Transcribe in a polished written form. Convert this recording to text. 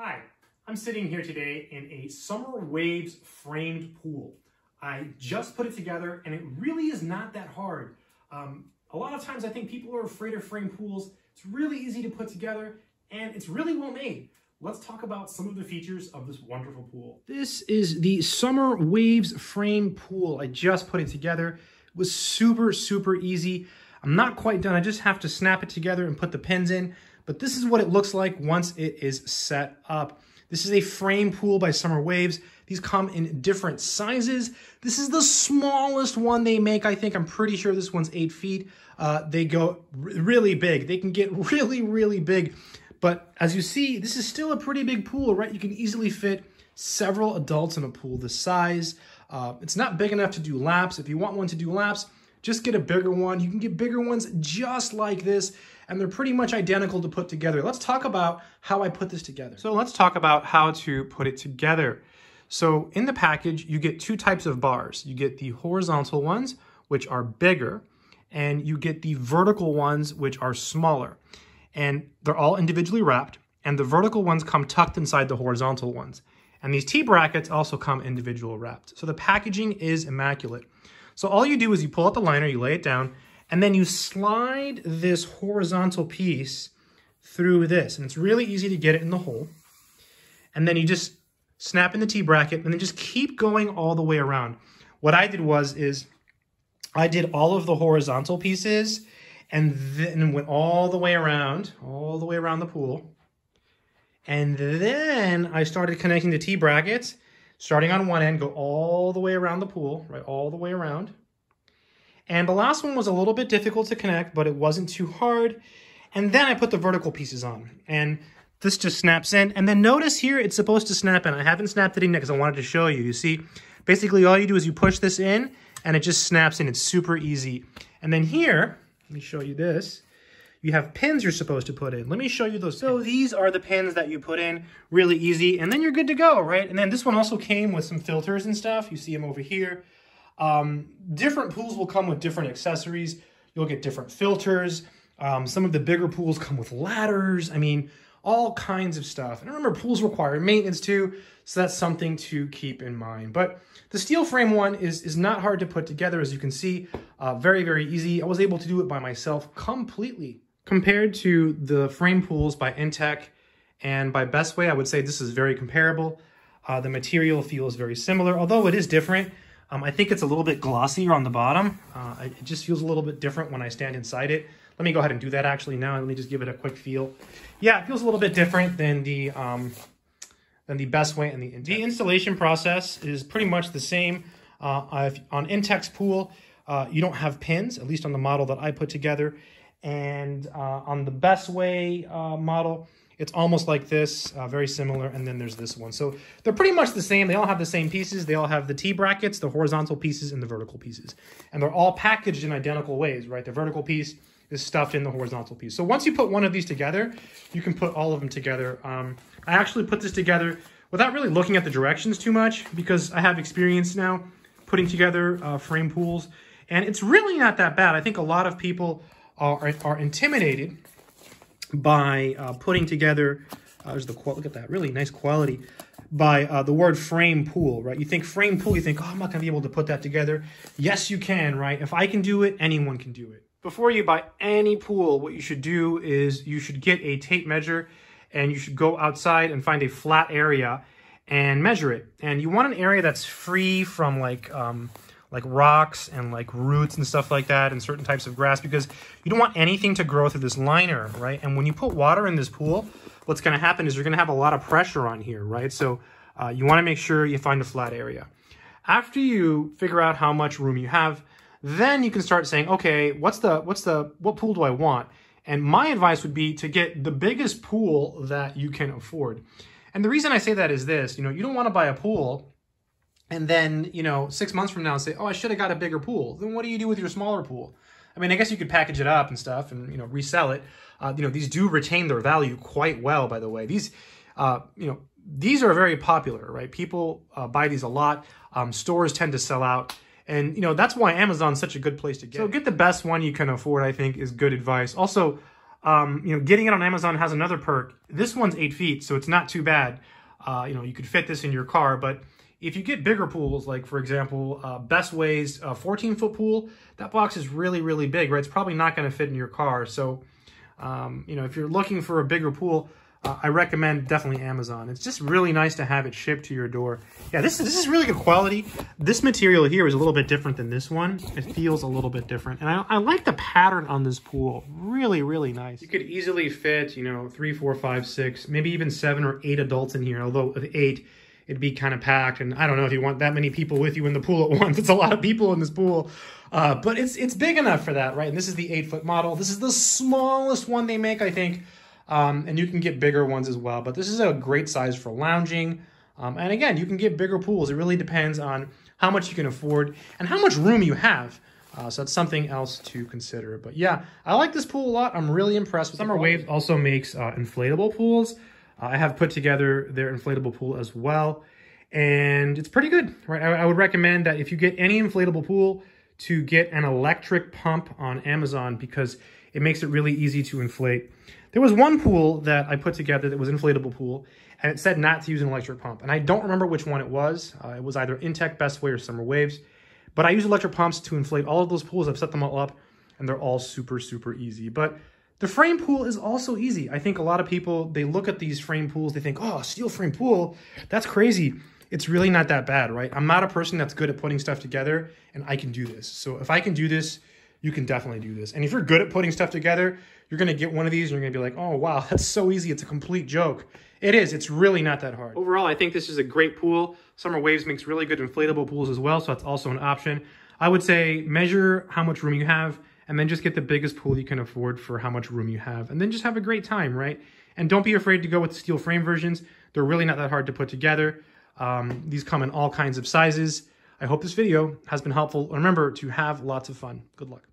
Hi, I'm sitting here today in a Summer Waves framed pool. I just put it together and it really is not that hard. A lot of times I think people are afraid of framed pools. It's really easy to put together and it's really well made. Let's talk about some of the features of this wonderful pool. This is the Summer Waves frame pool. I just put it together. It was super easy. I'm not quite done. I just have to snap it together and put the pins in. But this is what it looks like once it is set up. This is a frame pool by Summer Waves. These come in different sizes. This is the smallest one they make, I think. I'm pretty sure this one's 8 feet. They go really big. They can get really big. But as you see, this is still a pretty big pool, right? You can easily fit several adults in a pool this size. It's not big enough to do laps. If you want one to do laps, just get a bigger one. You can get bigger ones just like this, and they're pretty much identical to put together. Let's talk about how I put this together. So let's talk about how to put it together. So in the package, you get two types of bars. You get the horizontal ones, which are bigger, and you get the vertical ones, which are smaller. And they're all individually wrapped, and the vertical ones come tucked inside the horizontal ones. And these T-brackets also come individual wrapped. So the packaging is immaculate. So all you do is you pull out the liner, you lay it down, and then you slide this horizontal piece through this. And it's really easy to get it in the hole. And then you just snap in the T-bracket and then just keep going all the way around. What I did is I did all of the horizontal pieces and then went all the way around the pool. And then I started connecting the T-brackets, starting on one end, go all the way around the pool, right, all the way around. And the last one was a little bit difficult to connect, but it wasn't too hard. And then I put the vertical pieces on, and this just snaps in. And then notice here, it's supposed to snap in. I haven't snapped it in yet because I wanted to show you. You see, basically all you do is you push this in, and it just snaps in. It's super easy. And then here, let me show you this. You have pins you're supposed to put in. Let me show you those pins. So these are the pins that you put in, really easy, and then you're good to go, right? And then this one also came with some filters and stuff. You see them over here. Different pools will come with different accessories. You'll get different filters. Some of the bigger pools come with ladders. I mean, all kinds of stuff. And remember, pools require maintenance too, so that's something to keep in mind. But the steel frame one is not hard to put together, as you can see. Very easy. I was able to do it by myself completely. Compared to the frame pools by Intech and by Best Way, I would say this is very comparable. The material feels very similar, although it is different. I think it's a little bit glossier on the bottom. It just feels a little bit different when I stand inside it. Let me go ahead and do that actually now. Let me just give it a quick feel. Yeah, it feels a little bit different than the Best Way and the Intech. The installation process is pretty much the same. On Intech's pool, you don't have pins, at least on the model that I put together. And on the Best Way model, it's almost like this, very similar, and then there's this one. So they're pretty much the same. They all have the same pieces. They all have the T-brackets, the horizontal pieces, and the vertical pieces. And they're all packaged in identical ways, right? The vertical piece is stuffed in the horizontal piece. So once you put one of these together, you can put all of them together. I actually put this together without really looking at the directions too much because I have experience now putting together frame pools. And it's really not that bad. I think a lot of people are intimidated by putting together, there's the quote, look at that, really nice quality, by the word frame pool, right? You think frame pool, you think, oh, I'm not gonna be able to put that together. Yes, you can, right? If I can do it, anyone can do it. Before you buy any pool, what you should do is you should get a tape measure and you should go outside and find a flat area and measure it. And you want an area that's free from like rocks and like roots and stuff like that and certain types of grass, because you don't want anything to grow through this liner, right? And when you put water in this pool, what's going to happen is you're going to have a lot of pressure on here, right? So you want to make sure you find a flat area. After you figure out how much room you have, then you can start saying, okay, what pool do I want? And my advice would be to get the biggest pool that you can afford. And the reason I say that is this, you don't want to buy a pool and then, 6 months from now say, oh, I should have got a bigger pool. Then what do you do with your smaller pool? I mean, I guess you could package it up and stuff and, resell it. These do retain their value quite well, by the way. These are very popular, right? People buy these a lot. Stores tend to sell out. And, that's why Amazon's such a good place to get. So get the best one you can afford, I think, is good advice. Also, Getting it on Amazon has another perk. This one's 8 feet, so it's not too bad. You could fit this in your car, but if you get bigger pools, like for example, Best Way's 14-foot pool, that box is really, really big, right? It's probably not going to fit in your car. So, if you're looking for a bigger pool, I recommend definitely Amazon. It's just really nice to have it shipped to your door. Yeah, this is really good quality. This material here is a little bit different than this one. It feels a little bit different. And I like the pattern on this pool. Really, really nice. You could easily fit, 3, 4, 5, 6, maybe even 7 or 8 adults in here. Although with 8, it'd be kind of packed. And I don't know if you want that many people with you in the pool at once. It's a lot of people in this pool. But it's big enough for that, right? And this is the 8-foot model. This is the smallest one they make, I think. And you can get bigger ones as well, but this is a great size for lounging. And again, you can get bigger pools. It really depends on how much you can afford and how much room you have. So that's something else to consider. But yeah, I like this pool a lot. I'm really impressed with it. Summer Waves also makes inflatable pools. I have put together their inflatable pool as well, and it's pretty good, right? I would recommend that if you get any inflatable pool to get an electric pump on Amazon because it makes it really easy to inflate. There was one pool that I put together that was an inflatable pool, and it said not to use an electric pump. And I don't remember which one it was. It was either Intech, Best Way, or Summer Waves. But I use electric pumps to inflate all of those pools. I've set them all up, and they're all super, super easy. But the frame pool is also easy. I think a lot of people, they look at these frame pools, they think, oh, steel frame pool, that's crazy. It's really not that bad, right? I'm not a person that's good at putting stuff together, and I can do this. So if I can do this, you can definitely do this. And if you're good at putting stuff together, you're going to get one of these and you're going to be like, oh, wow, that's so easy. It's a complete joke. It is. It's really not that hard. Overall, I think this is a great pool. Summer Waves makes really good inflatable pools as well, so that's also an option. I would say measure how much room you have and then just get the biggest pool you can afford for how much room you have. And then just have a great time, right? And don't be afraid to go with the steel frame versions. They're really not that hard to put together. These come in all kinds of sizes. I hope this video has been helpful. Remember to have lots of fun. Good luck.